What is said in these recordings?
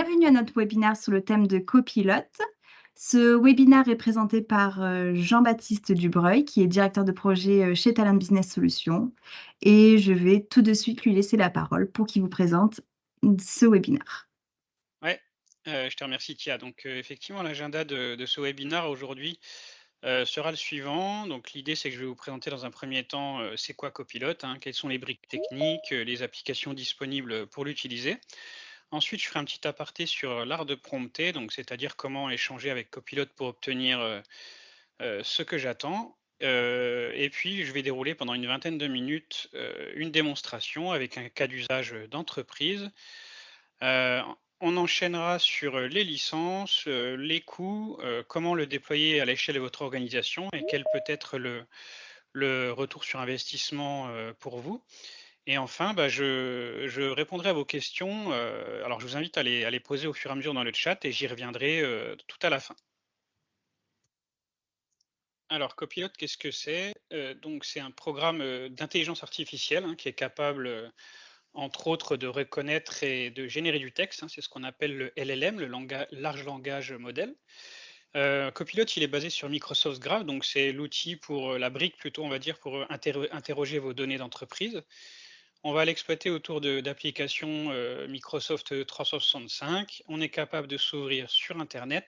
Bienvenue à notre webinaire sur le thème de copilote. Ce webinaire est présenté par Jean-Baptiste Dubreuil, qui est directeur de projet chez Talent Business Solutions. Et je vais tout de suite lui laisser la parole pour qu'il vous présente ce webinaire. Ouais, je te remercie Kia. Donc, effectivement, l'agenda de ce webinaire aujourd'hui, sera le suivant. Donc l'idée, c'est que je vais vous présenter dans un premier temps, c'est quoi Copilote, hein, quelles sont les briques techniques, les applications disponibles pour l'utiliser. Ensuite, je ferai un petit aparté sur, l'art de prompter, donc c'est-à-dire comment échanger avec Copilote pour obtenir, ce que j'attends. Et puis je vais dérouler pendant une vingtaine de minutes, une démonstration avec un cas d'usage, d'entreprise. Heu, on enchaînera sur, les licences, les coûts, comment le déployer à l'échelle de votre organisation et quel peut être le retour sur investissement, pour vous. Et enfin, bah, je répondrai à vos questions, alors je vous invite à les poser au fur et à mesure dans le chat et j'y reviendrai, tout à la fin. Alors Copilot, qu'est-ce que c'est? Donc c'est un programme, d'intelligence artificielle, hein, qui est capable, entre autres, de reconnaître et de générer du texte, hein, c'est ce qu'on appelle le LLM, le large langage modèle. Copilot, il est basé sur Microsoft Graph, donc c'est l'outil pour, la brique plutôt, on va dire, pour, interroger vos données d'entreprise. On va l'exploiter autour d'applications, Microsoft 365. On est capable de s'ouvrir sur internet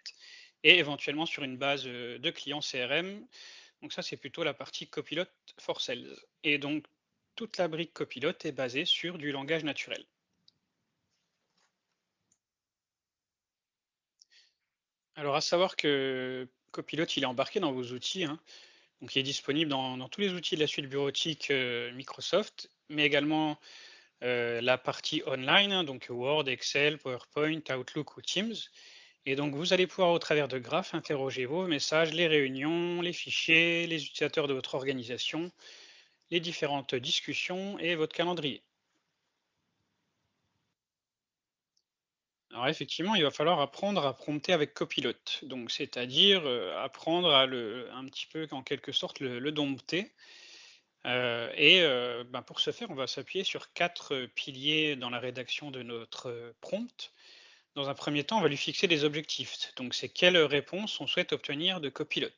et éventuellement sur une base, de clients CRM. Donc ça, c'est plutôt la partie Copilot for Sales et donc toute la brique Copilot est basée sur du langage naturel. Alors à savoir que Copilot, il est embarqué dans vos outils, hein, donc il est disponible dans tous les outils de la suite bureautique, Microsoft, mais également, la partie online, hein, donc Word, Excel, PowerPoint, Outlook ou Teams. Et donc vous allez pouvoir au travers de graphes interroger vos messages, les réunions, les fichiers, les utilisateurs de votre organisation, les différentes discussions et votre calendrier. Alors effectivement, il va falloir apprendre à prompter avec Copilot. Donc c'est-à-dire, apprendre à un petit peu, en quelque sorte, le dompter. Ben, pour ce faire, on va s'appuyer sur 4 piliers dans la rédaction de notre, prompt. Dans un premier temps, on va lui fixer des objectifs. Donc c'est quelle réponse on souhaite obtenir de Copilot.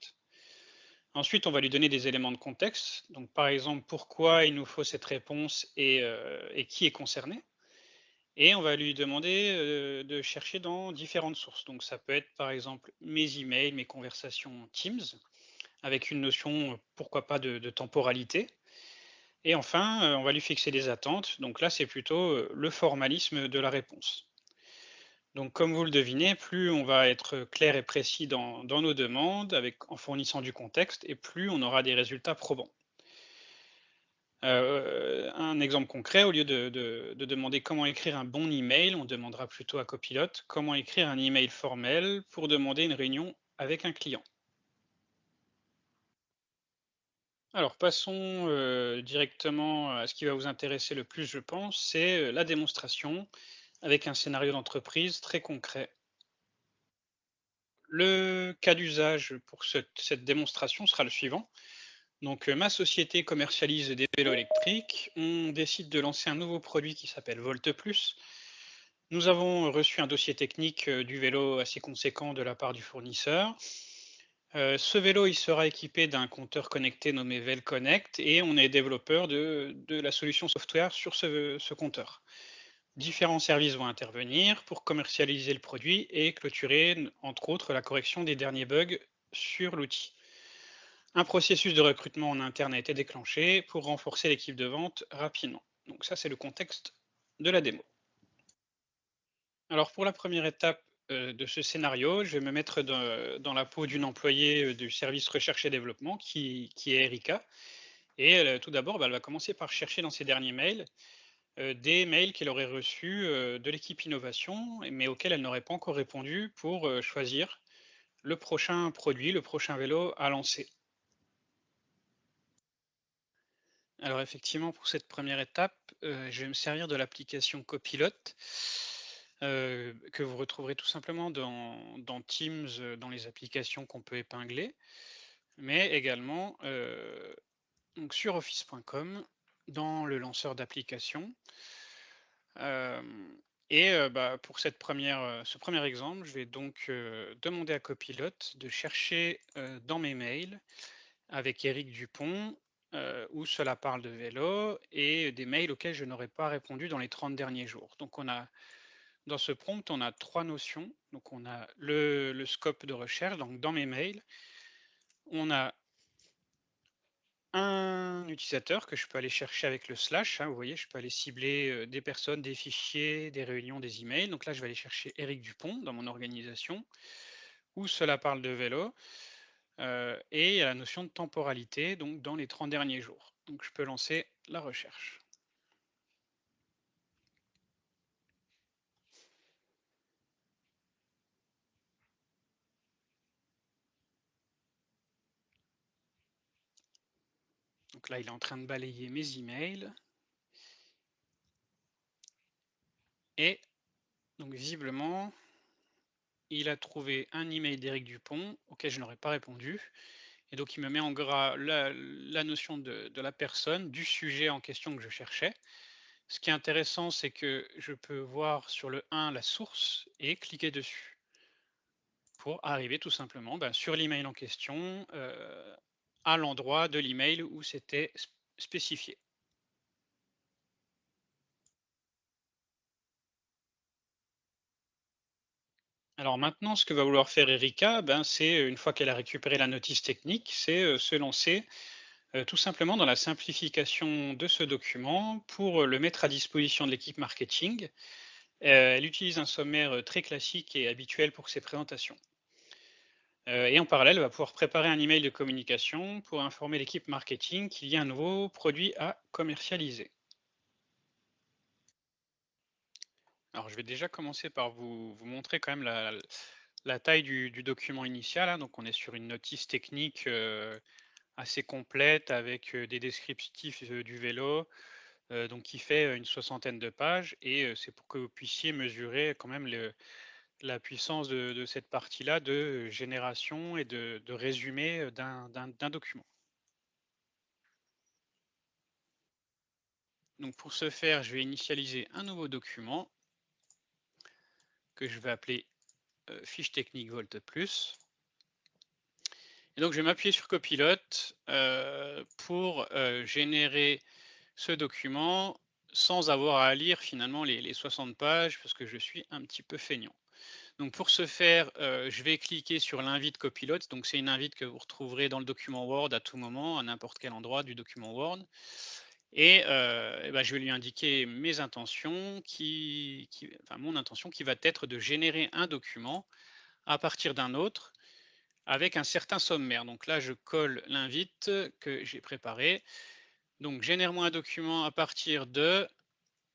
Ensuite, on va lui donner des éléments de contexte. Donc par exemple, pourquoi il nous faut cette réponse et qui est concerné. Et on va lui demander, de chercher dans différentes sources. Donc ça peut être par exemple mes emails, mes conversations Teams, avec une notion, pourquoi pas de temporalité. Et enfin, on va lui fixer des attentes. Donc là, c'est plutôt, le formalisme de la réponse. Donc comme vous le devinez, plus on va être clair et précis dans nos demandes en fournissant du contexte et plus on aura des résultats probants. Un exemple concret, au lieu de demander comment écrire un bon email, on demandera plutôt à Copilot comment écrire un email formel pour demander une réunion avec un client. Alors passons, directement à ce qui va vous intéresser le plus, je pense, c'est, la démonstration avec un scénario d'entreprise très concret. Le cas d'usage pour cette démonstration sera le suivant. Donc, ma société commercialise des vélos électriques. On décide de lancer un nouveau produit qui s'appelle Volt+. Nous avons reçu un dossier technique, du vélo assez conséquent de la part du fournisseur. Ce vélo, il sera équipé d'un compteur connecté nommé VelConnect et on est développeur de la solution software sur ce compteur. Différents services vont intervenir pour commercialiser le produit et clôturer, entre autres, la correction des derniers bugs sur l'outil. Un processus de recrutement en interne a été déclenché pour renforcer l'équipe de vente rapidement. Donc ça, c'est le contexte de la démo. Alors pour la première étape, de ce scénario, je vais me mettre dans la peau d'une employée, du service recherche et développement qui est Erika et tout d'abord, bah, elle va commencer par chercher dans ses derniers mails, des mails qu'elle aurait reçus, de l'équipe innovation, mais auxquels elle n'aurait pas encore répondu pour, choisir le prochain produit, le prochain vélo à lancer. Alors effectivement, pour cette première étape, je vais me servir de l'application Copilot, que vous retrouverez tout simplement dans Teams, dans les applications qu'on peut épingler, mais également, donc sur office.com, dans le lanceur d'applications. Et pour ce premier exemple, je vais donc, demander à Copilot de chercher, dans mes mails avec Éric Dupont, où cela parle de vélo et des mails auxquels je n'aurais pas répondu dans les 30 derniers jours. Donc on a dans ce prompt, on a 3 notions. Donc on a le scope de recherche, donc dans mes mails. On a un utilisateur que je peux aller chercher avec le slash, hein, vous voyez, je peux aller cibler, des personnes, des fichiers, des réunions, des emails. Donc là, je vais aller chercher Éric Dupont dans mon organisation, où cela parle de vélo, et il y a la notion de temporalité, donc dans les 30 derniers jours. Donc je peux lancer la recherche. Donc là, il est en train de balayer mes emails. Et donc visiblement, il a trouvé un email d'Éric Dupont auquel je n'aurais pas répondu. Et donc il me met en gras la notion de la personne, du sujet en question que je cherchais. Ce qui est intéressant, c'est que je peux voir sur le 1 la source et cliquer dessus pour arriver tout simplement, sur l'email en question, à l'endroit de l'email où c'était spécifié. Alors maintenant, ce que va vouloir faire Erika, c'est, une fois qu'elle a récupéré la notice technique, c'est, se lancer, tout simplement dans la simplification de ce document pour, le mettre à disposition de l'équipe marketing. Elle utilise un sommaire, très classique et habituel pour ses présentations. Et en parallèle, elle va pouvoir préparer un email de communication pour informer l'équipe marketing qu'il y a un nouveau produit à commercialiser. Alors, je vais déjà commencer par vous montrer quand même la taille du document initial, hein. Donc, on est sur une notice technique assez complète avec des descriptifs du vélo, donc qui fait une soixantaine de pages. Et c'est pour que vous puissiez mesurer quand même la puissance de cette partie-là de génération et de résumé d'un document. Donc pour ce faire, je vais initialiser un nouveau document que je vais appeler fiche technique Volt Plus. Et donc je vais m'appuyer sur Copilote pour générer ce document sans avoir à lire finalement les 60 pages parce que je suis un petit peu feignant. Donc pour ce faire, je vais cliquer sur l'invite Copilote. Donc c'est une invite que vous retrouverez dans le document Word à tout moment, à n'importe quel endroit du document Word. Et je vais lui indiquer mes intentions enfin mon intention qui va être de générer un document à partir d'un autre avec un certain sommaire. Donc là, je colle l'invite que j'ai préparé. Donc génère-moi un document à partir de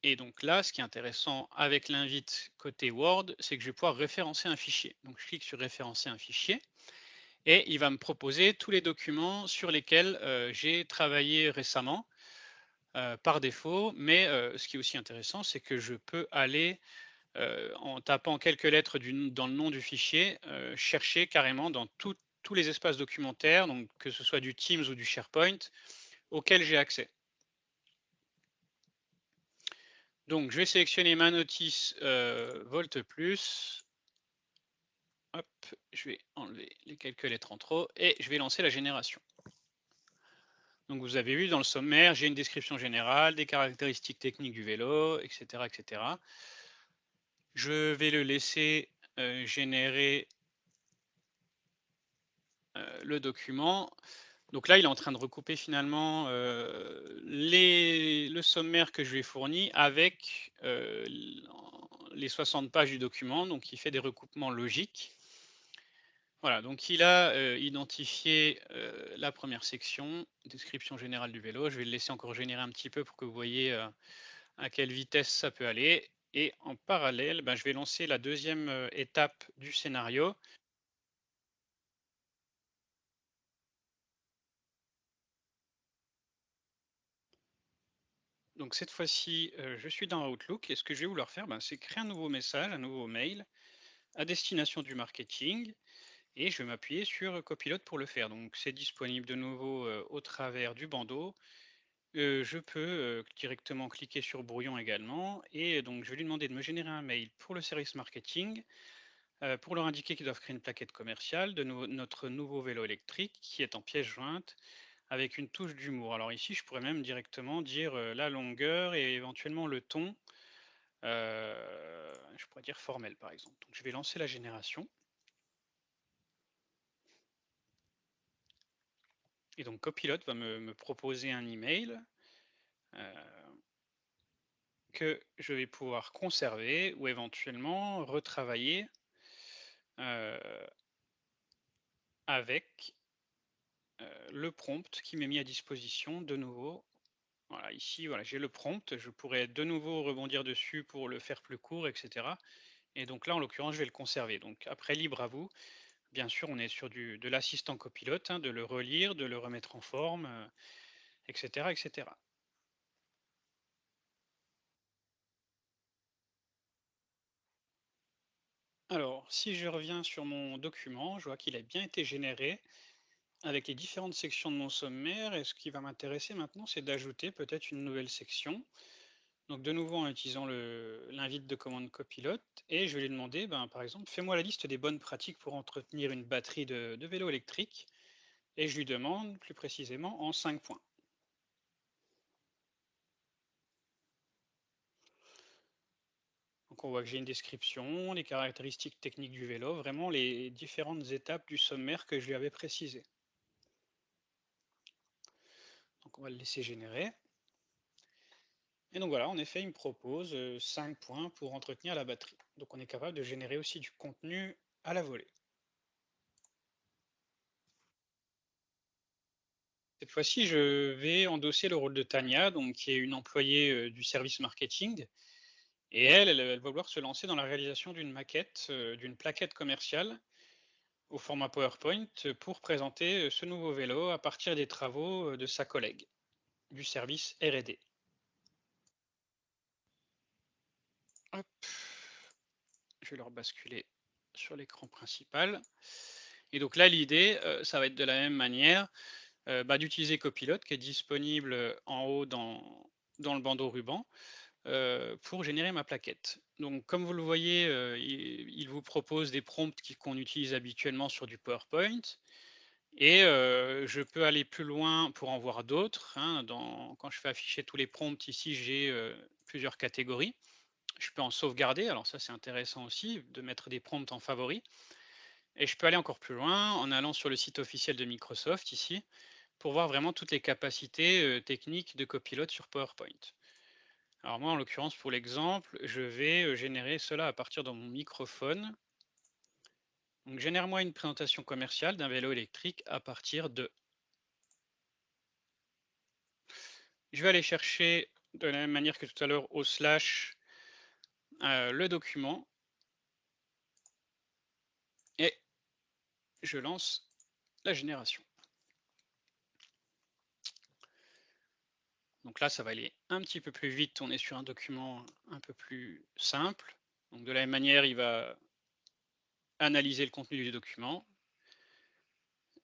et donc là, ce qui est intéressant avec l'invite côté Word, c'est que je vais pouvoir référencer un fichier. Donc je clique sur référencer un fichier et il va me proposer tous les documents sur lesquels j'ai travaillé récemment par défaut. Mais ce qui est aussi intéressant, c'est que je peux aller, en tapant quelques lettres dans le nom du fichier, chercher carrément dans tous les espaces documentaires, donc que ce soit du Teams ou du SharePoint, auxquels j'ai accès. Donc je vais sélectionner ma notice, Volt+. Hop, je vais enlever les quelques lettres en trop et je vais lancer la génération. Donc vous avez vu dans le sommaire, j'ai une description générale, des caractéristiques techniques du vélo, etc., etc. Je vais le laisser générer le document. Donc là, il est en train de recouper finalement le sommaire que je lui ai fourni avec les 60 pages du document. Donc il fait des recoupements logiques. Voilà, donc il a identifié la première section, description générale du vélo. Je vais le laisser encore générer un petit peu pour que vous voyez à quelle vitesse ça peut aller. Et en parallèle, je vais lancer la deuxième étape du scénario. Donc cette fois-ci, je suis dans Outlook et ce que je vais vouloir faire, c'est créer un nouveau message, un nouveau mail à destination du marketing et je vais m'appuyer sur Copilote pour le faire. Donc c'est disponible de nouveau au travers du bandeau. je peux, directement cliquer sur brouillon également et donc je vais lui demander de me générer un mail pour le service marketing, pour leur indiquer qu'ils doivent créer une plaquette commerciale de notre nouveau vélo électrique qui est en pièce jointe avec une touche d'humour. Alors ici, je pourrais même directement dire, la longueur et éventuellement le ton, je pourrais dire formel, par exemple. Donc je vais lancer la génération et donc Copilot va me proposer un email, heu, que je vais pouvoir conserver ou éventuellement retravailler, heu, avec, le prompt qui m'est mis à disposition de nouveau. Voilà, ici, voilà, j'ai le prompt, je pourrais de nouveau rebondir dessus pour le faire plus court et cetera et donc là, en l'occurrence, je vais le conserver. Donc après, libre à vous. Bien sûr, on est sur de l'assistant copilote, hein, de le relire, de le remettre en forme, et cetera et cetera. Alors, si je reviens sur mon document, je vois qu'il a bien été généré avec les différentes sections de mon sommaire et ce qui va m'intéresser maintenant, c'est d'ajouter peut-être une nouvelle section. Donc de nouveau en utilisant l'invite de commande copilote et je vais lui demander, ben, par exemple, fais-moi la liste des bonnes pratiques pour entretenir une batterie de vélo électrique et je lui demande plus précisément en 5 points. Donc on voit que j'ai une description, les caractéristiques techniques du vélo, vraiment les différentes étapes du sommaire que je lui avais précisé. Donc on va le laisser générer. Et donc voilà, en effet, il me propose 5 points pour entretenir la batterie. Donc on est capable de générer aussi du contenu à la volée. Cette fois-ci, je vais endosser le rôle de Tania, donc qui est une employée du service marketing. Et elle va vouloir se lancer dans la réalisation d'une maquette, d'une plaquette commerciale au format PowerPoint pour présenter ce nouveau vélo à partir des travaux de sa collègue du service R&D. Hop, je vais leur basculer sur l'écran principal. Et donc là, l'idée, ça va être de la même manière, bah, d'utiliser Copilot qui est disponible en haut dans le bandeau ruban, pour générer ma plaquette. Donc comme vous le voyez, il vous propose des prompts qu'on utilise habituellement sur du PowerPoint et je peux aller plus loin pour en voir d'autres, hein. Quand je fais afficher tous les prompts ici, j'ai, plusieurs catégories. Je peux en sauvegarder, alors ça c'est intéressant aussi de mettre des prompts en favoris et je peux aller encore plus loin en allant sur le site officiel de Microsoft ici, pour voir vraiment toutes les capacités, techniques de Copilot sur PowerPoint. Alors moi, en l'occurrence, pour l'exemple, je vais, générer cela à partir de mon microphone. Donc génère-moi une présentation commerciale d'un vélo électrique à partir de. Je vais aller chercher de la même manière que tout à l'heure au slash, le document et je lance la génération. Donc là, ça va aller un petit peu plus vite, on est sur un document un peu plus simple. Donc de la même manière, il va analyser le contenu du document,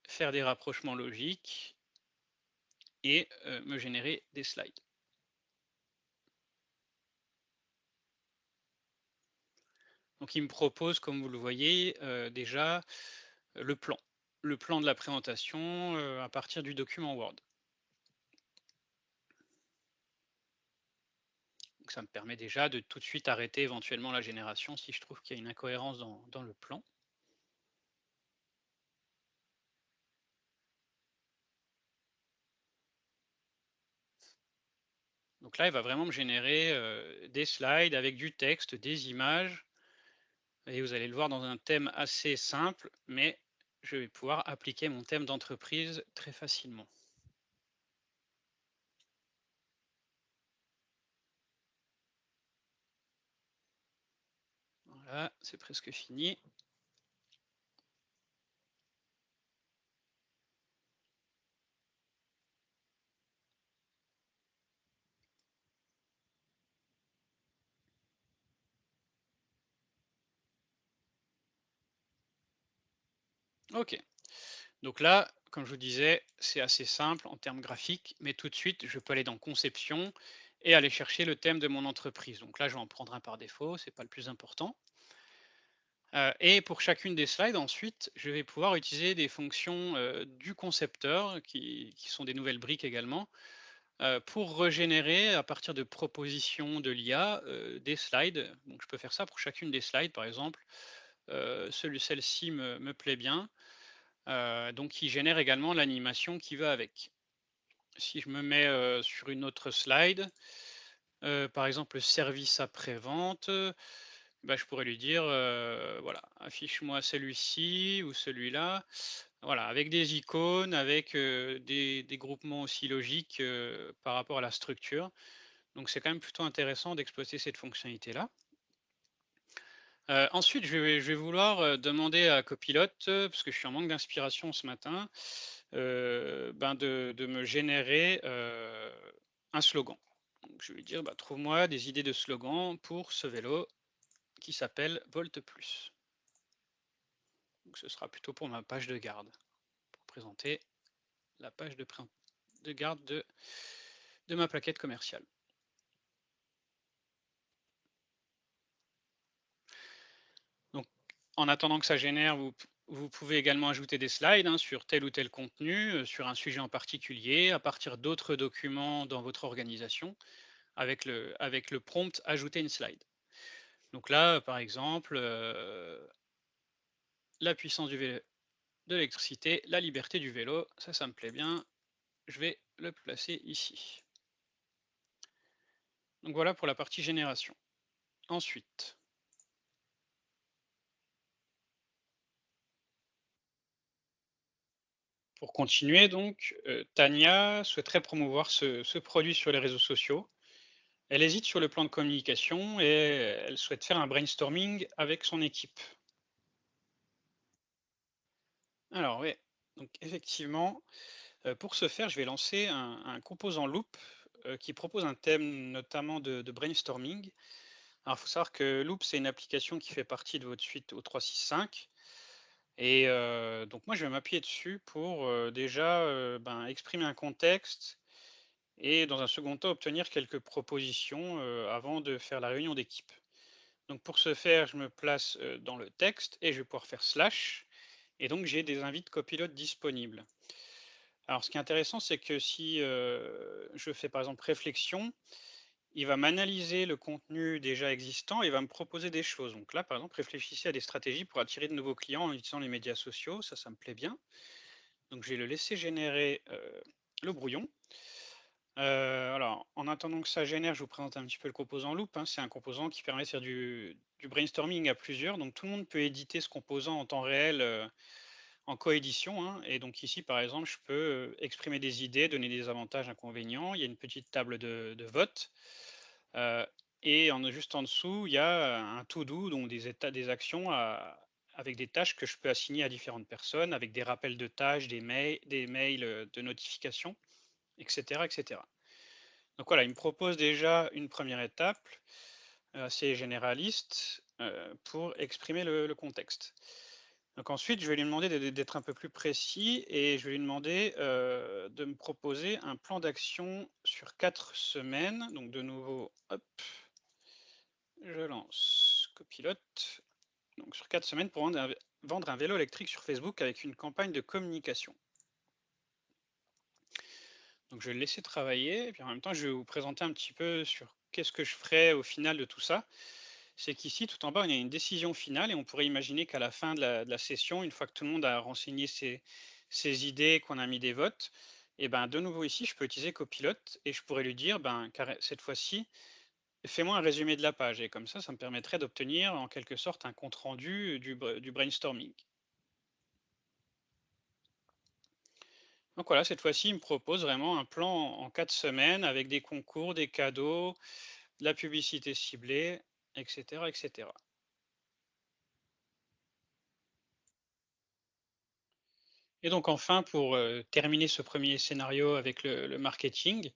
faire des rapprochements logiques et me générer des slides. Donc il me propose, comme vous le voyez, déjà, le plan de la présentation, à partir du document Word. Donc ça me permet déjà de tout de suite arrêter éventuellement la génération si je trouve qu'il y a une incohérence dans le plan. Donc là, il va vraiment me générer, des slides avec du texte, des images et vous allez le voir dans un thème assez simple, mais je vais pouvoir appliquer mon thème d'entreprise très facilement. Voilà, c'est presque fini. OK. Donc là, comme je vous disais, c'est assez simple en termes graphiques, mais tout de suite, je peux aller dans conception et aller chercher le thème de mon entreprise. Donc là, je vais en prendre un par défaut, c'est pas le plus important. Et pour chacune des slides, ensuite, je vais pouvoir utiliser des fonctions, du concepteur qui sont des nouvelles briques également, pour régénérer à partir de propositions de l'IA, des slides. Donc je peux faire ça pour chacune des slides, par exemple, celle-ci me plaît bien, donc il génère également l'animation qui va avec. Si je me mets, sur une autre slide, par exemple, le service après-vente, bah, je pourrais lui dire, voilà: «Affiche-moi celui-ci ou celui-là». Voilà, avec des icônes, avec, des groupements aussi logiques, par rapport à la structure. Donc c'est quand même plutôt intéressant d'exploiter cette fonctionnalité-là. Ensuite, je vais vouloir, demander à Copilot, parce que je suis en manque d'inspiration ce matin, ben, de me générer, un slogan. Donc je vais lui dire: «Bah, trouve-moi des idées de slogans pour ce vélo qui s'appelle Volt+». Donc ce sera plutôt pour ma page de garde, pour présenter la page de garde de ma plaquette commerciale. Donc, en attendant que ça génère, vous pouvez également ajouter des slides, hein, sur tel ou tel contenu, sur un sujet en particulier, à partir d'autres documents dans votre organisation, avec le prompt «Ajouter une slide». Donc là, par exemple, la puissance du vélo de l'électricité, la liberté du vélo, ça me plaît bien, je vais le placer ici. Donc voilà pour la partie génération. Ensuite, pour continuer donc, Tania souhaiterait promouvoir ce produit sur les réseaux sociaux. Elle hésite sur le plan de communication et elle souhaite faire un brainstorming avec son équipe. Alors oui, donc effectivement, pour ce faire, je vais lancer un composant Loop, qui propose un thème notamment de brainstorming. Alors il faut savoir que Loop, c'est une application qui fait partie de votre suite O365 et donc moi je vais m'appuyer dessus pour, déjà, ben, exprimer un contexte et dans un second temps obtenir quelques propositions, avant de faire la réunion d'équipe. Donc pour ce faire, je me place, dans le texte et je vais pouvoir faire slash et donc j'ai des invites copilotes disponibles. Alors ce qui est intéressant, c'est que si, je fais par exemple réflexion, il va m'analyser le contenu déjà existant et va me proposer des choses. Donc là, par exemple, réfléchissez à des stratégies pour attirer de nouveaux clients en utilisant les médias sociaux, ça me plaît bien. Donc je vais le laisser générer, le brouillon. Alors, en attendant que ça génère, je vous présente un petit peu le composant Loop, hein. C'est un composant qui permet de faire du brainstorming à plusieurs, donc tout le monde peut éditer ce composant en temps réel, en coédition, hein. Et donc ici, par exemple, je peux, exprimer des idées, donner des avantages, inconvénients. Il y a une petite table de vote, heu et juste en dessous, il y a un to do, donc des actions avec des tâches que je peux assigner à différentes personnes, avec des rappels de tâches, des mails, de notification, et cetera, et cetera. Donc voilà, il me propose déjà une première étape, assez généraliste, pour exprimer le contexte. Donc ensuite, je vais lui demander d'être un peu plus précis et je vais lui demander, de me proposer un plan d'action sur 4 semaines. Donc de nouveau, hop, je lance copilote. Donc sur 4 semaines pour vendre un vélo électrique sur Facebook avec une campagne de communication. Donc je vais le laisser travailler et puis en même temps, je vais vous présenter un petit peu sur qu'est-ce que je ferai au final de tout ça. C'est qu'ici, tout en bas, il y a une décision finale et on pourrait imaginer qu'à la fin de la session, une fois que tout le monde a renseigné ses idées, qu'on a mis des votes, et ben, de nouveau ici, je peux utiliser Copilote et je pourrais lui dire, ben, cette fois-ci, fais-moi un résumé de la page. Et comme ça me permettrait d'obtenir en quelque sorte un compte rendu du brainstorming. Donc voilà, cette fois-ci, il me propose vraiment un plan en 4 semaines avec des concours, des cadeaux, de la publicité ciblée, etc., etc. Et donc enfin, pour, terminer ce premier scénario avec le marketing,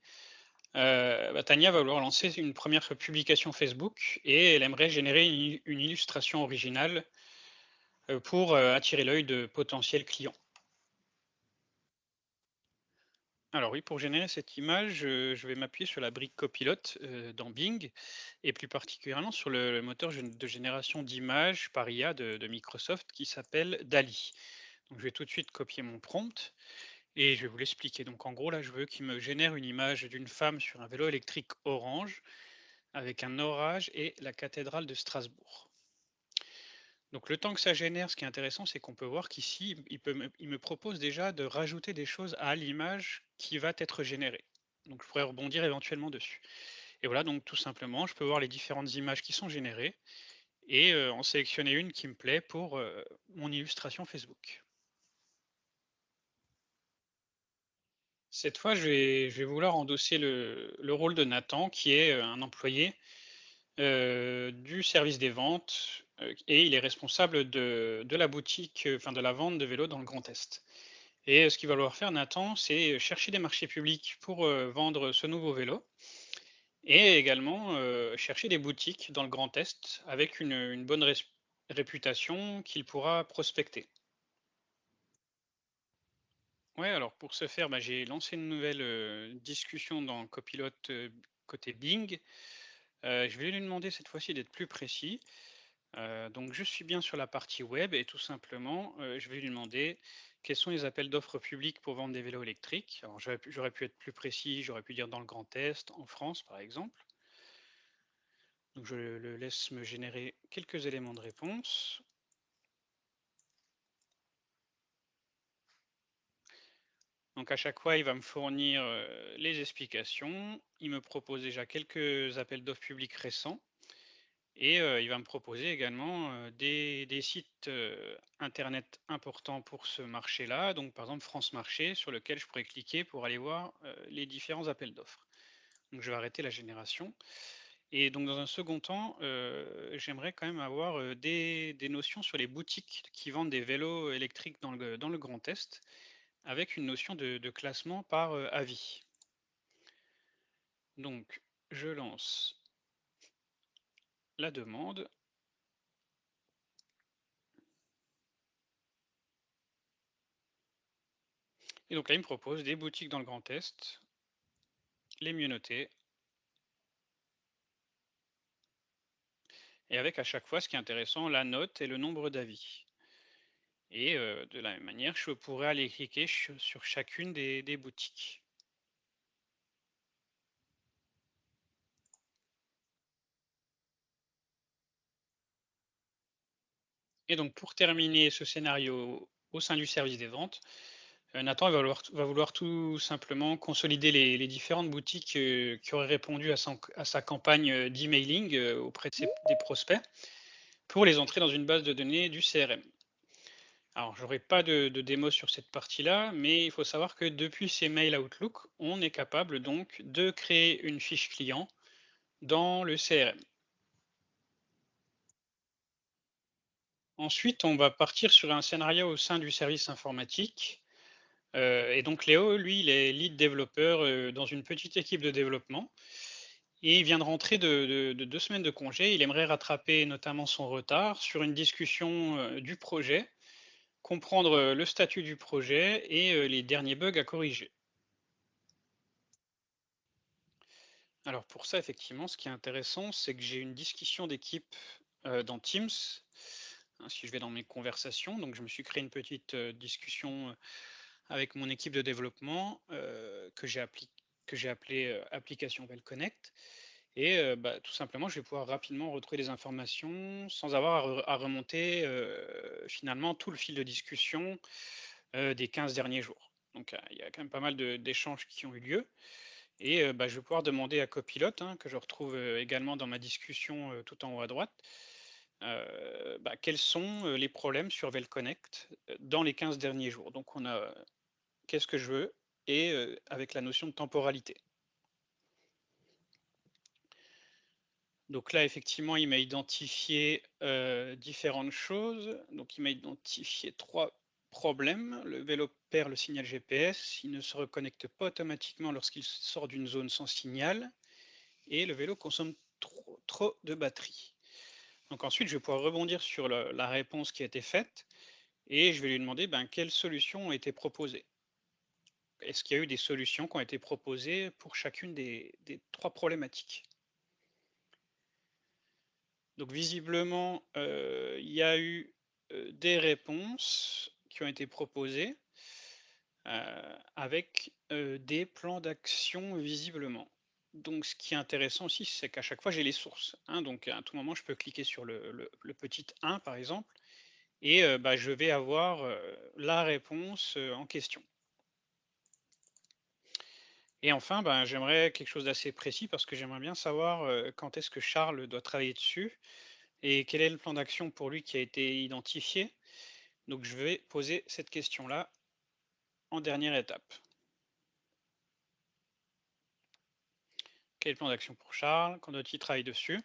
bah, Tania va vouloir lancer une première publication Facebook et elle aimerait générer une illustration originale, pour, attirer l'œil de potentiels clients. Alors oui, pour générer cette image, je vais m'appuyer sur la brique copilote, dans Bing et plus particulièrement sur le moteur de génération d'images par IA de Microsoft qui s'appelle DALL-E. Donc je vais tout de suite copier mon prompt et je vais vous l'expliquer. Donc en gros là, je veux qu'il me génère une image d'une femme sur un vélo électrique orange avec un orage et la cathédrale de Strasbourg. Donc le temps que ça génère, ce qui est intéressant, c'est qu'on peut voir qu'ici, il me propose déjà de rajouter des choses à l'image qui va être générée. Donc je pourrais rebondir éventuellement dessus. Et voilà, donc tout simplement, je peux voir les différentes images qui sont générées et en sélectionner une qui me plaît pour mon illustration Facebook. Cette fois, je vais vouloir endosser le rôle de Nathan, qui est un employé du service des ventes, et il est responsable de la boutique, enfin de la vente de vélos dans le Grand Est. Et ce qu'il va falloir faire Nathan, c'est chercher des marchés publics pour, vendre ce nouveau vélo et également, chercher des boutiques dans le Grand Est avec une bonne réputation qu'il pourra prospecter. Ouais, alors pour ce faire, bah, j'ai lancé une nouvelle, discussion dans Copilot, côté Bing. Je vais lui demander cette fois-ci d'être plus précis. Donc je suis bien sur la partie web et tout simplement, je vais lui demander quels sont les appels d'offres publics pour vendre des vélos électriques. Alors j'aurais pu être plus précis, j'aurais pu dire dans le Grand Est, en France par exemple. Donc je le laisse me générer quelques éléments de réponse. Donc à chaque fois, il va me fournir, les explications. Il me propose déjà quelques appels d'offres publics récents. Et il va me proposer également, des sites, internet importants pour ce marché-là, donc par exemple France Marché sur lequel je pourrais cliquer pour aller voir, les différents appels d'offres. Donc je vais arrêter la génération et donc dans un second temps, j'aimerais quand même avoir, des notions sur les boutiques qui vendent des vélos électriques dans le Grand Est, avec une notion de classement par, avis. Donc je lance la demande et donc là, il me propose des boutiques dans le Grand Est, les mieux notées. Et avec à chaque fois, ce qui est intéressant, la note et le nombre d'avis. Et de la même manière, je pourrais aller cliquer sur chacune des boutiques. Et donc pour terminer ce scénario au sein du service des ventes, Nathan va vouloir tout simplement consolider les différentes boutiques, qui auraient répondu à sa campagne, d'emailing, auprès de des prospects, pour les entrer dans une base de données du CRM. Alors, j'aurai pas de démo sur cette partie-là, mais il faut savoir que depuis ces mails Outlook, on est capable donc de créer une fiche client dans le CRM. Ensuite, on va partir sur un scénario au sein du service informatique. Et donc Léo, lui, il est lead développeur dans une petite équipe de développement. Et il vient de rentrer de 2 semaines de congé. Il aimerait rattraper notamment son retard sur une discussion du projet, comprendre le statut du projet et les derniers bugs à corriger. Alors pour ça, effectivement, ce qui est intéressant, c'est que j'ai une discussion d'équipe, dans Teams. Hein, si je vais dans mes conversations, donc je me suis créé une petite, discussion, avec mon équipe de développement, que j'ai appelée, application Well Connect et bah, tout simplement, je vais pouvoir rapidement retrouver des informations sans avoir à remonter, finalement tout le fil de discussion, des 15 derniers jours. Donc, il y a quand même pas mal d'échanges qui ont eu lieu et bah, je vais pouvoir demander à Copilot, hein, que je retrouve, également dans ma discussion, tout en haut à droite, bah, quels sont, les problèmes sur Velconnect, dans les 15 derniers jours? Donc on a, qu'est-ce que je veux? Et avec la notion de temporalité. Donc là, effectivement, il m'a identifié, différentes choses. Donc il m'a identifié 3 problèmes. Le vélo perd le signal GPS, il ne se reconnecte pas automatiquement lorsqu'il sort d'une zone sans signal et le vélo consomme trop de batterie. Donc ensuite, je vais pouvoir rebondir sur la réponse qui a été faite et je vais lui demander, ben, quelles solutions ont été proposées. est-ce qu'il y a eu des solutions qui ont été proposées pour chacune des 3 problématiques? Donc visiblement, il y a eu, des réponses qui ont été proposées, avec, des plans d'action visiblement. Donc ce qui est intéressant aussi, c'est qu'à chaque fois j'ai les sources, hein, donc à tout moment je peux cliquer sur le petit 1 par exemple et bah, je vais avoir, la réponse, en question. Et enfin, ben, j'aimerais quelque chose d'assez précis parce que j'aimerais bien savoir, quand est-ce que Charles doit travailler dessus et quel est le plan d'action pour lui qui a été identifié. Donc je vais poser cette question-là en dernière étape. Quel est le plan d'action pour Charles? Quand doit-il travailler dessus?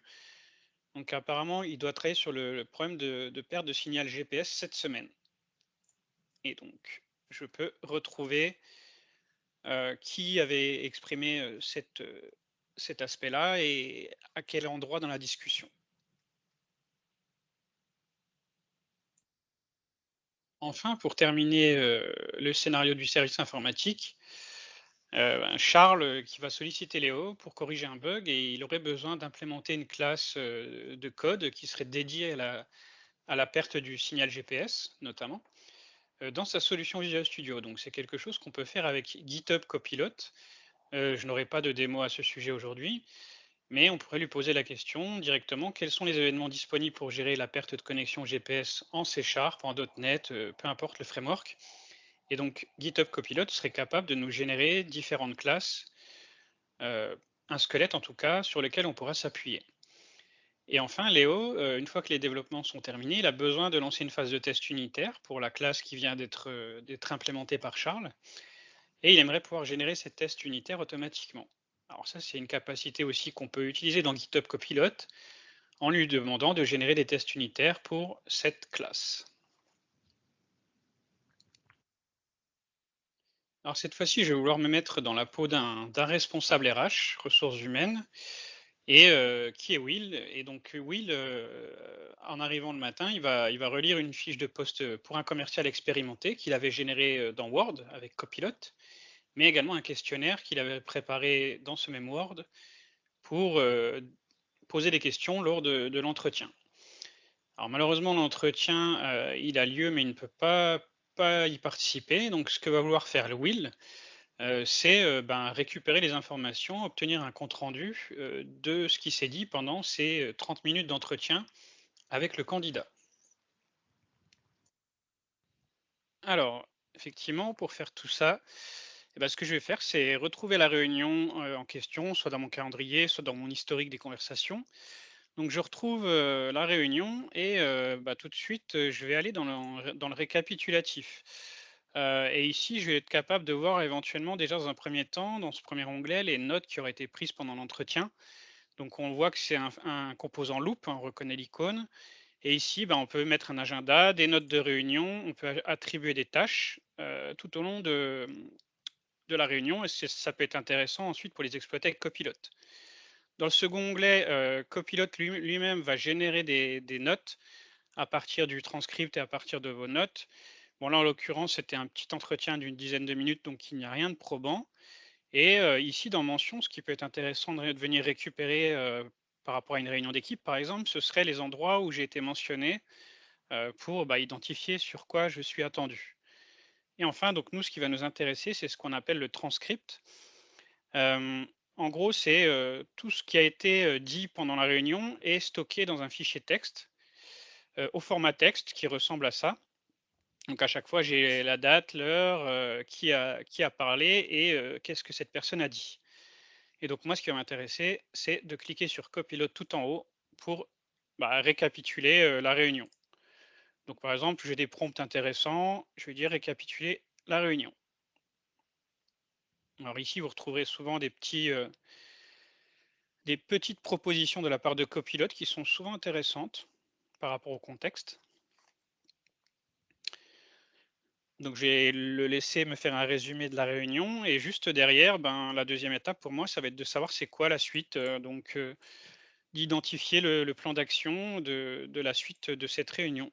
Donc apparemment, il doit travailler sur le problème de perte de signal GPS cette semaine. Et donc, je peux retrouver qui avait exprimé cet aspect-là et à quel endroit dans la discussion. Enfin, pour terminer, le scénario du service informatique, ben, Charles, qui va solliciter Léo pour corriger un bug et il aurait besoin d'implémenter une classe, de code qui serait dédiée à la perte du signal GPS, notamment, dans sa solution Visual Studio. Donc c'est quelque chose qu'on peut faire avec GitHub Copilot. Je n'aurai pas de démo à ce sujet aujourd'hui, mais on pourrait lui poser la question directement: quels sont les événements disponibles pour gérer la perte de connexion GPS en C#, en .NET, peu importe le framework? Et donc GitHub Copilot serait capable de nous générer différentes classes, un squelette en tout cas, sur lequel on pourra s'appuyer. Et enfin, Léo, une fois que les développements sont terminés, il a besoin de lancer une phase de test unitaire pour la classe qui vient d'être implémentée par Charles, et il aimerait pouvoir générer ces tests unitaires automatiquement. Alors ça, c'est une capacité aussi qu'on peut utiliser dans GitHub Copilot en lui demandant de générer des tests unitaires pour cette classe. Alors cette fois-ci, je vais vouloir me mettre dans la peau d'un responsable RH, ressources humaines, et qui est Will. Et donc Will, en arrivant le matin, il va relire une fiche de poste pour un commercial expérimenté qu'il avait généré dans Word avec Copilot, mais également un questionnaire qu'il avait préparé dans ce même Word pour poser des questions lors de l'entretien. Alors malheureusement, l'entretien, il a lieu, mais il ne peut pas y participer. Donc ce que va vouloir faire le Will, c'est, ben, récupérer les informations, obtenir un compte rendu, de ce qui s'est dit pendant ces, 30 minutes d'entretien avec le candidat. Alors, effectivement, pour faire tout ça, et ben ce que je vais faire, c'est retrouver la réunion, en question, soit dans mon calendrier, soit dans mon historique des conversations. Donc je retrouve, la réunion et bah, tout de suite, je vais aller dans le récapitulatif. Et ici, je vais être capable de voir éventuellement déjà dans un premier temps, dans ce premier onglet, les notes qui auraient été prises pendant l'entretien. Donc on voit que c'est un composant loop, hein, on reconnaît l'icône. Et ici, bah, on peut mettre un agenda, des notes de réunion, on peut attribuer des tâches, tout au long de la réunion et ça peut être intéressant ensuite pour les exploiter avec Copilot. Dans le second onglet, Copilot lui-même va générer des notes à partir du transcript et à partir de vos notes. Bon là, en l'occurrence, c'était un petit entretien d'une dizaine de minutes, donc il n'y a rien de probant. Et ici, dans Mentions, ce qui peut être intéressant de venir récupérer, par rapport à une réunion d'équipe, par exemple, ce seraient les endroits où j'ai été mentionné, pour, bah, identifier sur quoi je suis attendu. Et enfin, donc nous, ce qui va nous intéresser, c'est ce qu'on appelle le transcript. Hem, En gros, c'est, tout ce qui a été, dit pendant la réunion est stocké dans un fichier texte, au format texte qui ressemble à ça. Donc à chaque fois, j'ai la date, l'heure, qui a parlé et qu'est-ce que cette personne a dit. Et donc moi, ce qui va m'intéresser, c'est de cliquer sur Copilote tout en haut pour, bah, récapituler, la réunion. Donc par exemple, j'ai des prompts intéressants, je vais dire: «Récapituler la réunion». Alors ici, vous retrouverez souvent des petites propositions de la part de copilotes qui sont souvent intéressantes par rapport au contexte. Donc je vais le laisser me faire un résumé de la réunion et juste derrière, ben, la deuxième étape pour moi, ça va être de savoir c'est quoi la suite, d'identifier le plan d'action de la suite de cette réunion.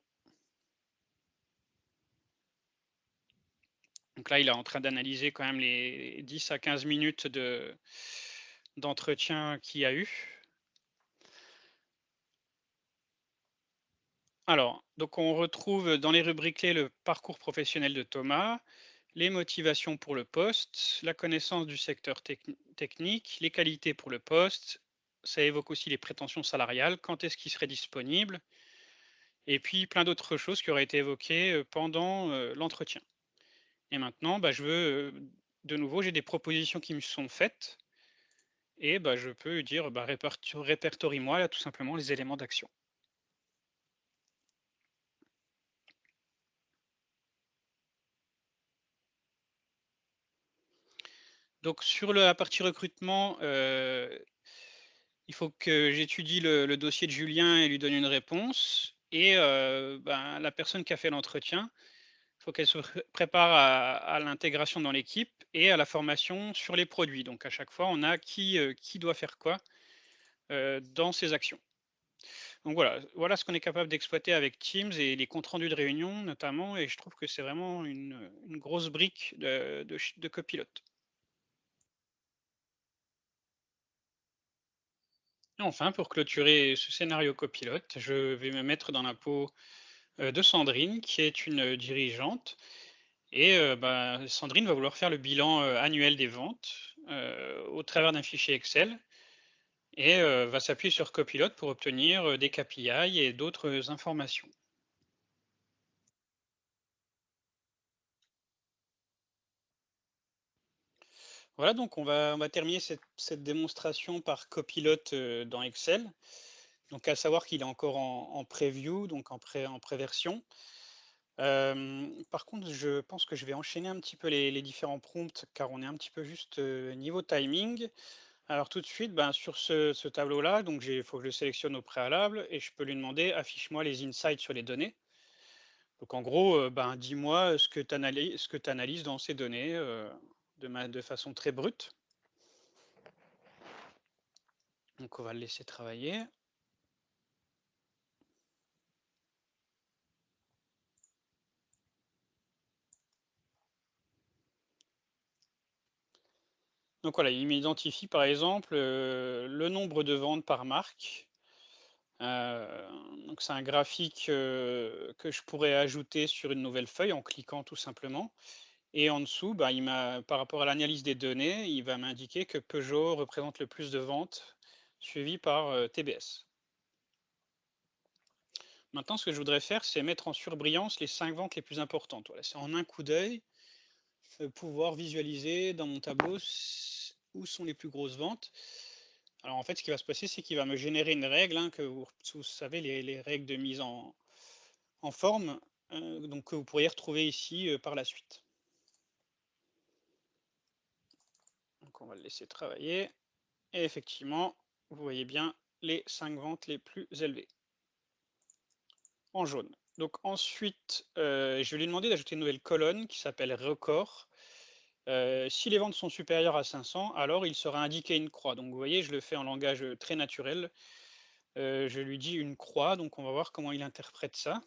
Donc là, il est en train d'analyser quand même les 10 à 15 minutes d'entretien qu'il y a eu. Alors, donc on retrouve dans les rubriques clés le parcours professionnel de Thomas, les motivations pour le poste, la connaissance du secteur technique, les qualités pour le poste. Ça évoque aussi les prétentions salariales, quand est-ce qu'il serait disponible, et puis plein d'autres choses qui auraient été évoquées pendant l'entretien. Et maintenant, bah, de nouveau, j'ai des propositions qui me sont faites, et bah, je peux dire, bah, répertorie-moi là tout simplement les éléments d'action. Donc sur la partie recrutement, il faut que j'étudie le dossier de Julien et lui donne une réponse, et ben, la personne qui a fait l'entretien, il faut qu'elle se prépare à l'intégration dans l'équipe et à la formation sur les produits. Donc à chaque fois, on a qui doit faire quoi, dans ses actions. Donc voilà ce qu'on est capable d'exploiter avec Teams et les comptes rendus de réunion notamment, et je trouve que c'est vraiment une grosse brique de copilote. Et enfin, pour clôturer ce scénario copilote, je vais me mettre dans la peau de Sandrine, qui est une dirigeante. Et bah, Sandrine va vouloir faire le bilan annuel des ventes au travers d'un fichier Excel, et va s'appuyer sur Copilot pour obtenir des KPI et d'autres informations. Voilà, donc on va terminer cette démonstration par Copilot dans Excel. Donc à savoir qu'il est encore en preview, donc en pré-version. Par contre, je pense que je vais enchaîner un petit peu les différents prompts, car on est un petit peu juste niveau timing. Alors tout de suite, ben, sur ce tableau-là, donc il faut que je le sélectionne au préalable, et je peux lui demander: «Affiche-moi les insights sur les données». Donc en gros, ben, dis-moi ce que tu analyses dans ces données, de façon très brute. Donc on va le laisser travailler. Donc voilà, il m'identifie par exemple, le nombre de ventes par marque. Heu, donc c'est un graphique, que je pourrais ajouter sur une nouvelle feuille en cliquant tout simplement, et en dessous, bah, par rapport à l'analyse des données, il va m'indiquer que Peugeot représente le plus de ventes, suivi par, TBS. Maintenant, ce que je voudrais faire, c'est mettre en surbrillance les 5 ventes les plus importantes. Voilà, c'est en un coup d'œil, pouvoir visualiser dans mon tableau où sont les plus grosses ventes. Alors en fait, ce qui va se passer, c'est qu'il va me générer une règle, hein, que vous savez, les règles de mise en forme, donc que vous pourriez retrouver ici, par la suite. Donc on va le laisser travailler, et effectivement, vous voyez bien les 5 ventes les plus élevées, en jaune. Donc ensuite, je vais lui demander d'ajouter une nouvelle colonne qui s'appelle record. Si les ventes sont supérieures à 500, alors il sera indiqué une croix. Donc vous voyez, je le fais en langage, très naturel. Je lui dis une croix, donc on va voir comment il interprète ça.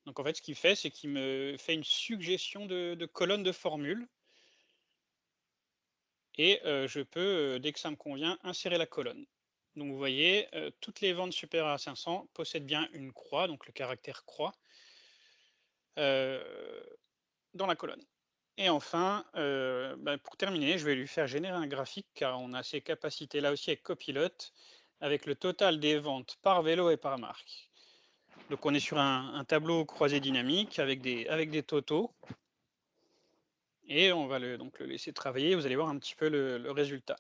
Donc en fait, ce qu'il fait, c'est qu'il me fait une suggestion de colonne de formule, et je peux, dès que ça me convient, insérer la colonne. Donc vous voyez, toutes les ventes supérieures à 500 possèdent bien une croix, donc le caractère croix, heu, dans la colonne. Et enfin, bah, pour terminer, je vais lui faire générer un graphique, car on a ces capacités là aussi avec Copilot, avec le total des ventes par vélo et par marque. Donc on est sur un tableau croisé dynamique avec des totaux, et on va donc le laisser travailler. Vous allez voir un petit peu le résultat.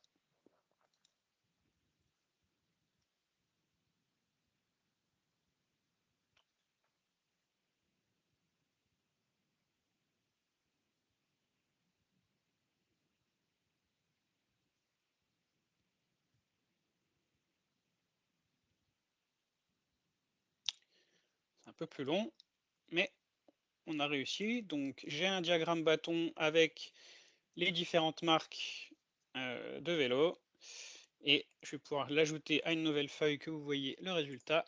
C'est un peu plus long, mais on a réussi. Donc j'ai un diagramme bâton avec les différentes marques, de vélo et je vais pouvoir l'ajouter à une nouvelle feuille que vous voyez le résultat.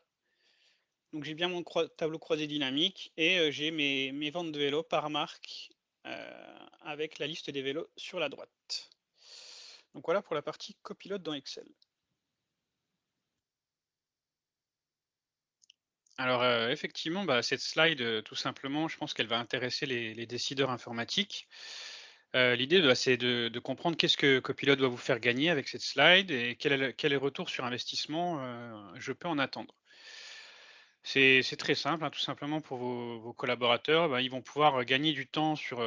Donc j'ai bien mon tableau croisé dynamique et j'ai mes ventes de vélos par marque, heu, avec la liste des vélos sur la droite. Donc voilà pour la partie copilote dans Excel. Alors, effectivement, bah, cette slide, tout simplement, je pense qu'elle va intéresser les décideurs informatiques. L'idée, bah, c'est de comprendre qu'est-ce que Copilot doit vous faire gagner avec cette slide et quel est le retour sur investissement, je peux en attendre. C'est très simple, hein, tout simplement pour vos collaborateurs, bah, ils vont pouvoir, gagner du temps sur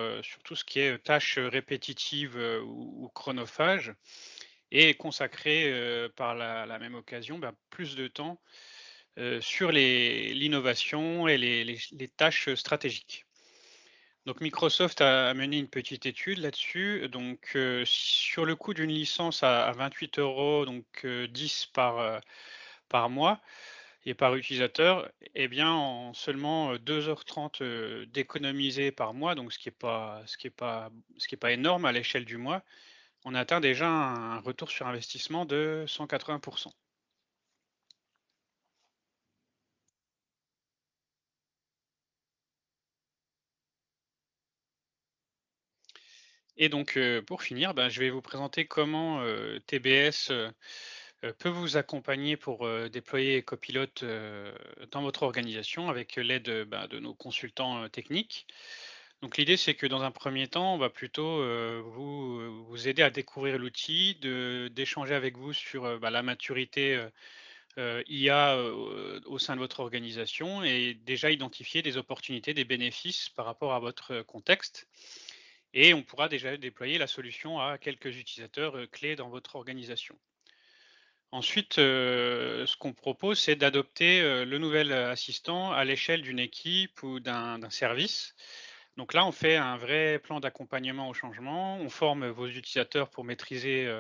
tout ce qui est, tâches, répétitives, ou chronophages et consacrer, par la même occasion, bah, plus de temps sur l'innovation et les tâches stratégiques. Donc Microsoft a mené une petite étude là-dessus. Donc, sur le coût d'une licence à 28 €, donc, 10 par mois et par utilisateur, eh bien, en seulement, 2 h 30 d'économiser par mois, donc ce qui est pas énorme à l'échelle du mois, on atteint déjà un retour sur investissement de 180. Et donc, pour finir, ben, je vais vous présenter comment, TBS, peut vous accompagner pour, déployer Copilot, dans votre organisation avec l'aide, bah, de nos consultants, techniques. Donc l'idée, c'est que dans un premier temps, on va plutôt, vous aider à découvrir l'outil, d'échanger avec vous sur, bah, la maturité, IA, au sein de votre organisation et déjà identifier des opportunités, des bénéfices par rapport à votre, contexte. Et on pourra déjà déployer la solution à quelques utilisateurs, clés dans votre organisation. Ensuite, ce qu'on propose, c'est d'adopter, le nouvel, assistant à l'échelle d'une équipe ou d'un service. Donc là, on fait un vrai plan d'accompagnement au changement. On forme vos utilisateurs pour maîtriser,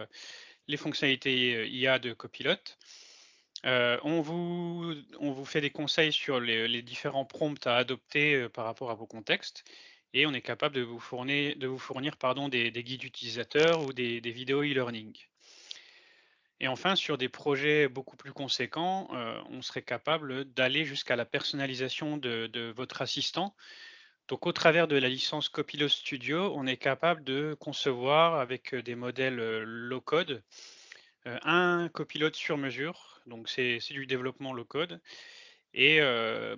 les fonctionnalités, IA de Copilot. On vous fait des conseils sur les différents prompts à adopter, par rapport à vos contextes et on est capable de vous fournir pardon, des guides utilisateurs ou des vidéos e-learning. Et enfin, sur des projets beaucoup plus conséquents, on serait capable d'aller jusqu'à la personnalisation de votre assistant. Donc au travers de la licence Copilot Studio, on est capable de concevoir avec, des modèles, low code, un copilote sur mesure. Donc c'est du développement low code et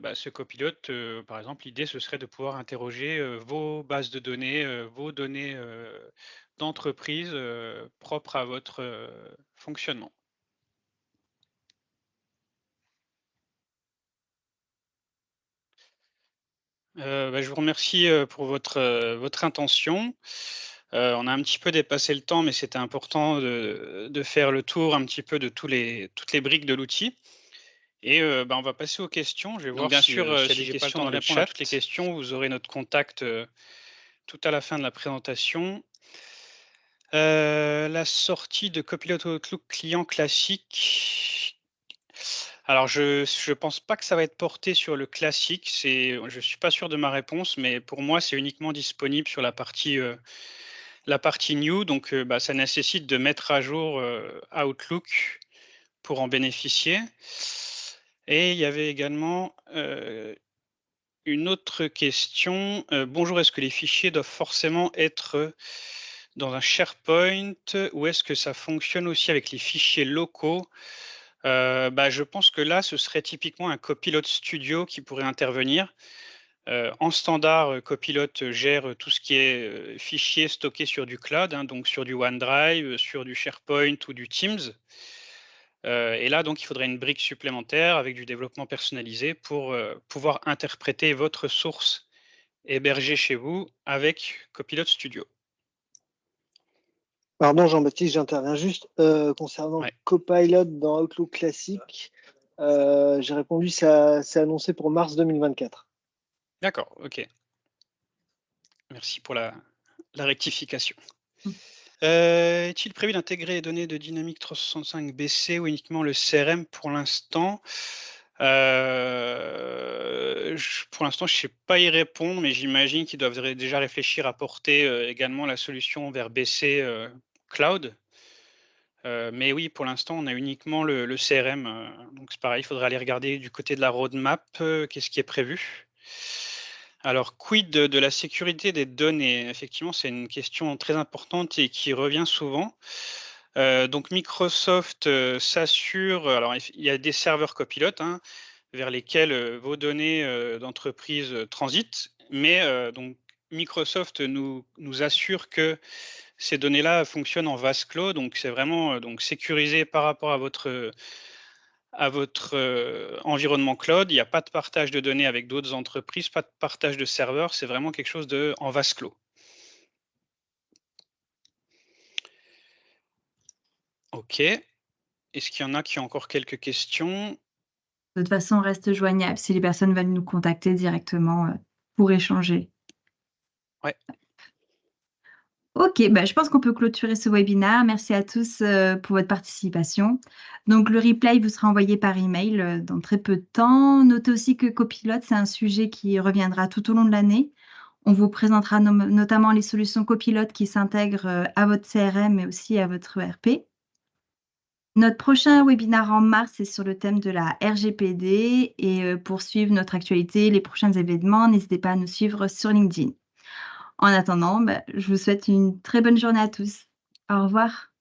bah, ce copilote, par exemple, l'idée ce serait de pouvoir interroger, vos bases de données, vos données, d'entreprise, propres à votre, fonctionnement. Bah, je vous remercie, pour votre intention. On a un petit peu dépassé le temps, mais c'était important de faire le tour un petit peu de toutes les briques de l'outil et bah, on va passer aux questions. Je vais Donc voir bien sûr, s'il y a si des j'ai pas le questions temps dans de le répondre à toutes les chat. questions, vous aurez notre contact, tout à la fin de la présentation. La sortie de Copilot Outlook client classique. Alors je pense pas que ça va être porté sur le classique, je suis pas sûr de ma réponse, mais pour moi, c'est uniquement disponible sur la partie new, donc bah, ça nécessite de mettre à jour, Outlook pour en bénéficier et il y avait également, une autre question. Bonjour, est-ce que les fichiers doivent forcément être, dans un SharePoint ou est-ce que ça fonctionne aussi avec les fichiers locaux? Bah, je pense que là, ce serait typiquement un Copilot Studio qui pourrait intervenir. En standard, Copilot gère tout ce qui est, fichiers stockés sur du cloud, hein, donc sur du OneDrive, sur du SharePoint ou du Teams. Et là, donc, il faudrait une brique supplémentaire avec du développement personnalisé pour, pouvoir interpréter votre source hébergée chez vous avec Copilot Studio. Pardon Jean-Baptiste, j'interviens juste. Concernant Ouais. Copilot dans Outlook classique, j'ai répondu, c'est annoncé pour mars 2024. D'accord, OK. Merci pour la rectification. Mmh. Est-il prévu d'intégrer les données de Dynamics 365 BC ou uniquement le CRM pour l'instant? Pour l'instant, je ne sais pas y répondre, mais j'imagine qu'ils doivent déjà réfléchir à porter, également la solution vers BC, Cloud. Mais oui, pour l'instant, on a uniquement le CRM, donc c'est pareil, il faudra aller regarder du côté de la roadmap, qu'est-ce qui est prévu. Alors quid de la sécurité des données? Effectivement, c'est une question très importante et qui revient souvent. Donc Microsoft, s'assure, alors il y a des serveurs copilotes, hein, vers lesquels, vos données, d'entreprise, transitent. Mais, donc Microsoft nous assure que ces données-là fonctionnent en vase clos, donc c'est vraiment, donc sécurisé par rapport à votre, environnement cloud. Il n'y a pas de partage de données avec d'autres entreprises, pas de partage de serveurs, c'est vraiment quelque chose en vase clos. OK. Est-ce qu'il y en a qui ont encore quelques questions? De toute façon, on reste joignable si les personnes veulent nous contacter directement, pour échanger. Ouais. OK, bah, je pense qu'on peut clôturer ce webinaire. Merci à tous, pour votre participation. Donc le replay vous sera envoyé par email, dans très peu de temps. Notez aussi que Copilot, c'est un sujet qui reviendra tout au long de l'année. On vous présentera notamment les solutions Copilot qui s'intègrent, à votre CRM, mais aussi à votre ERP. Notre prochain webinaire en mars est sur le thème de la RGPD et pour suivre notre actualité, les prochains événements, n'hésitez pas à nous suivre sur LinkedIn. En attendant, bah, je vous souhaite une très bonne journée à tous. Au revoir.